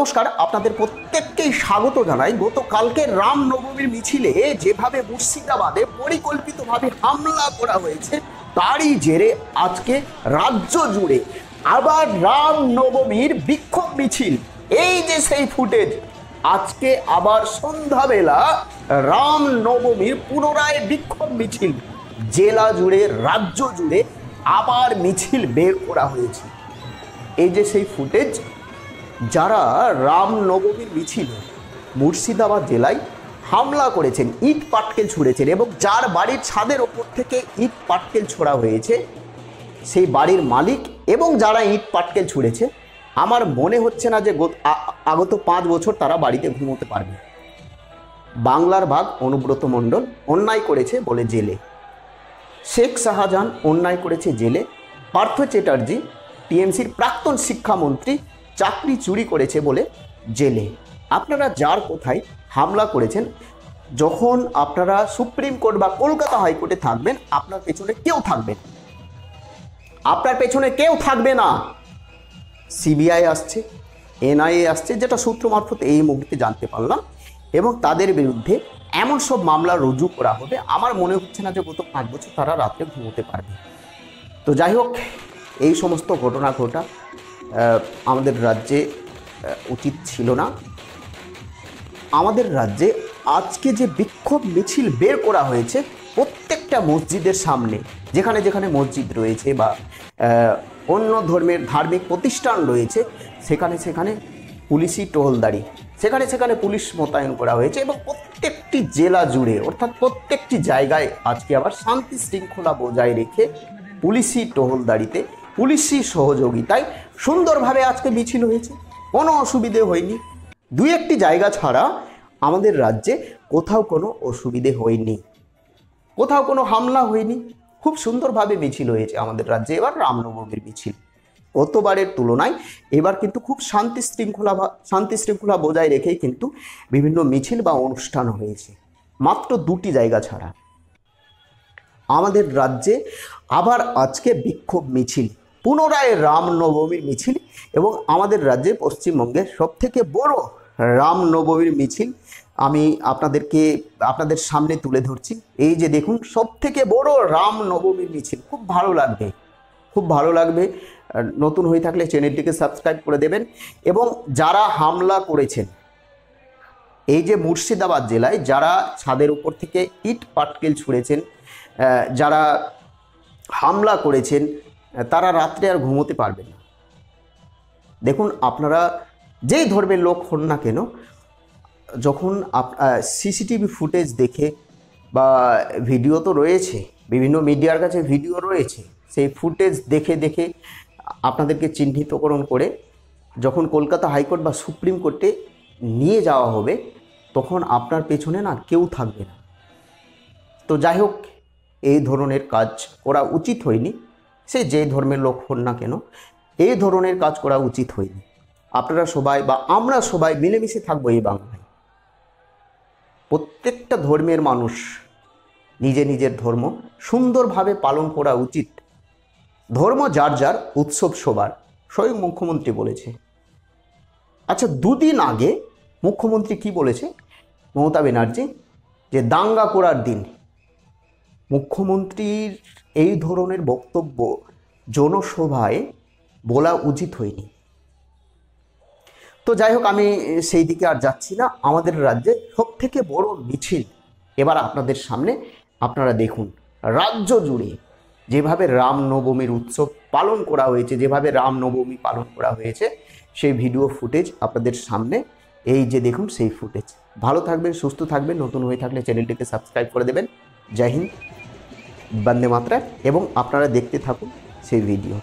নমস্কার, আপনাদের প্রত্যেককেই স্বাগত জানাই। গতকালকে রামনবমীর মিছিলে যেভাবে মুর্শিদাবাদে পরিকল্পিতভাবে হামলা করা হয়েছে, তারই জেরে আজকে রাজ্য জুড়ে আবার রামনবমীর বিক্ষোভ মিছিল। এই যে সেই ফুটেজ, আজকে আবার সন্ধ্যাবেলা রামনবমীর পুনরায় বিক্ষোভ মিছিল জেলা জুড়ে, রাজ্য জুড়ে আবার মিছিল বের করা হয়েছে। এই যে সেই ফুটেজ, যারা রামনবমীর মিছিলে মুর্শিদাবাদ জেলায় হামলা করেছেন, ইট পাটকেল ছুঁড়েছেন এবং যার বাড়ির ছাদের ওপর থেকে ইট পাটকেল ছোড়া হয়েছে, সেই বাড়ির মালিক এবং যারা ইট পাটকেল ছুঁড়েছে, আমার মনে হচ্ছে না যে আগত 5 বছর তারা বাড়িতে ঘুমোতে পারবে। বাংলার বাঘ অনুব্রত মণ্ডল অন্যায় করেছে বলে জেলে, শেখ শাহজাহান অন্যায় করেছে জেলে, পার্থ চ্যাটার্জি টিএমসির প্রাক্তন শিক্ষামন্ত্রী চাকরি চুরি করেছে বলে জেলে। আপনারা যার কোথায় হামলা করেছেন, যখন আপনারা সুপ্রিম কোর্ট বা কলকাতা হাইকোর্টে থাকবেন, আপনার পেছনে কেউ থাকবে না, আপনার পেছনে কেউ থাকবে না। সিবিআই আসছে, এনআইএ আসছে, যেটা সূত্র মারফত এই মুহূর্তে জানতে পারলাম, এবং তাদের বিরুদ্ধে এমন সব মামলা রুজু করা হবে, আমার মনে হচ্ছে না যে গত 5 বছর তারা রাত্রে ঘুমোতে পারবে। তো যাই হোক, এই সমস্ত ঘটনা ঘটা আমাদের রাজ্যে উচিত ছিল না। আমাদের রাজ্যে আজকে যে বিক্ষোভ মিছিল বের করা হয়েছে, প্রত্যেকটা মসজিদের সামনে, যেখানে যেখানে মসজিদ রয়েছে বা অন্য ধর্মের ধার্মিক প্রতিষ্ঠান রয়েছে, সেখানে সেখানে পুলিশি টহলদারি, সেখানে সেখানে পুলিশ মোতায়েন করা হয়েছে এবং প্রত্যেকটি জেলা জুড়ে, অর্থাৎ প্রত্যেকটি জায়গায় আজকে আবার শান্তি শৃঙ্খলা বজায় রেখে পুলিশি টহলদারিতে, পুলিশি সহযোগিতায় সুন্দরভাবে আজকে মিছিল হয়েছে। কোনো অসুবিধে হয়নি। 2-1টি জায়গা ছাড়া আমাদের রাজ্যে কোথাও কোনো অসুবিধে হয়নি, কোথাও কোনো হামলা হয়নি। খুব সুন্দরভাবে মিছিল হয়েছে আমাদের রাজ্যে এবার রামনবমীর মিছিল। গতবারের তুলনায় এবার কিন্তু খুব শান্তি শৃঙ্খলা বজায় রেখেই কিন্তু বিভিন্ন মিছিল বা অনুষ্ঠান হয়েছে, মাত্র 2টি জায়গা ছাড়া। আমাদের রাজ্যে আবার আজকে বিক্ষোভ মিছিল, পুনরায় রামনবমীর মিছিল, এবং আমাদের রাজ্যে পশ্চিমবঙ্গের সবথেকে বড় রামনবমীর মিছিল আমি আপনাদের সামনে তুলে ধরছি। এই যে দেখুন, সবথেকে বড় রামনবমীর মিছিল। খুব ভালো লাগবে, খুব ভালো লাগবে। নতুন হয়ে থাকলে চ্যানেলটিকে সাবস্ক্রাইব করে দেবেন। এবং যারা হামলা করেছেন, এই যে মুর্শিদাবাদ জেলায় যারা ছাদের উপর থেকে ইট পাটকেল ছুঁড়েছেন, যারা হামলা করেছেন, তারা রাত্রে আর ঘুমোতে পারবেন না। দেখুন, আপনারা যেই ধর্মের লোক হন না কেন, যখন সিসিটিভি ফুটেজ দেখে বা ভিডিও তো রয়েছে, বিভিন্ন মিডিয়ার কাছে ভিডিও রয়েছে, সেই ফুটেজ দেখে দেখে আপনাদেরকে চিহ্নিতকরণ করে যখন কলকাতা হাইকোর্ট বা সুপ্রিম কোর্টে নিয়ে যাওয়া হবে, তখন আপনার পেছনে না কেউ থাকবে না। তো যাই হোক, এই ধরনের কাজ করা উচিত হয়নি। সে যে ধর্মের লোক হন না কেন, এই ধরনের কাজ করা উচিত হয়নি। আপনারা সবাই বা আমরা সবাই মিলেমিশে থাকবো এই বাংলায়। প্রত্যেকটা ধর্মের মানুষ নিজের নিজের ধর্ম সুন্দরভাবে পালন করা উচিত। ধর্ম যার যার, উৎসব সবার, স্বয়ং মুখ্যমন্ত্রী বলেছে। আচ্ছা, 2 দিন আগে মুখ্যমন্ত্রী কি বলেছে মমতা ব্যানার্জি, যে দাঙ্গা করার দিন। মুখ্যমন্ত্রীর এই ধরনের বক্তব্য জনসভায় বলা উচিত হয়নি। তো যাই হোক, আমি সেই দিকে আর যাচ্ছি না। আমাদের রাজ্যে সবথেকে বড় মিছিল এবার আপনাদের সামনে। আপনারা দেখুন, রাজ্য জুড়ে যেভাবে রামনবমীর উৎসব পালন করা হয়েছে, যেভাবে রামনবমী পালন করা হয়েছে, সেই ভিডিও ফুটেজ আপনাদের সামনে। এই যে দেখুন সেই ফুটেজ। ভালো থাকবেন, সুস্থ থাকবেন। নতুন হয়ে থাকলে চ্যানেলটিকে সাবস্ক্রাইব করে দেবেন। জয় হিন্দ, বন্দে মাতরম। এবং আপনারা দেখতে থাকুন সেই ভিডিও।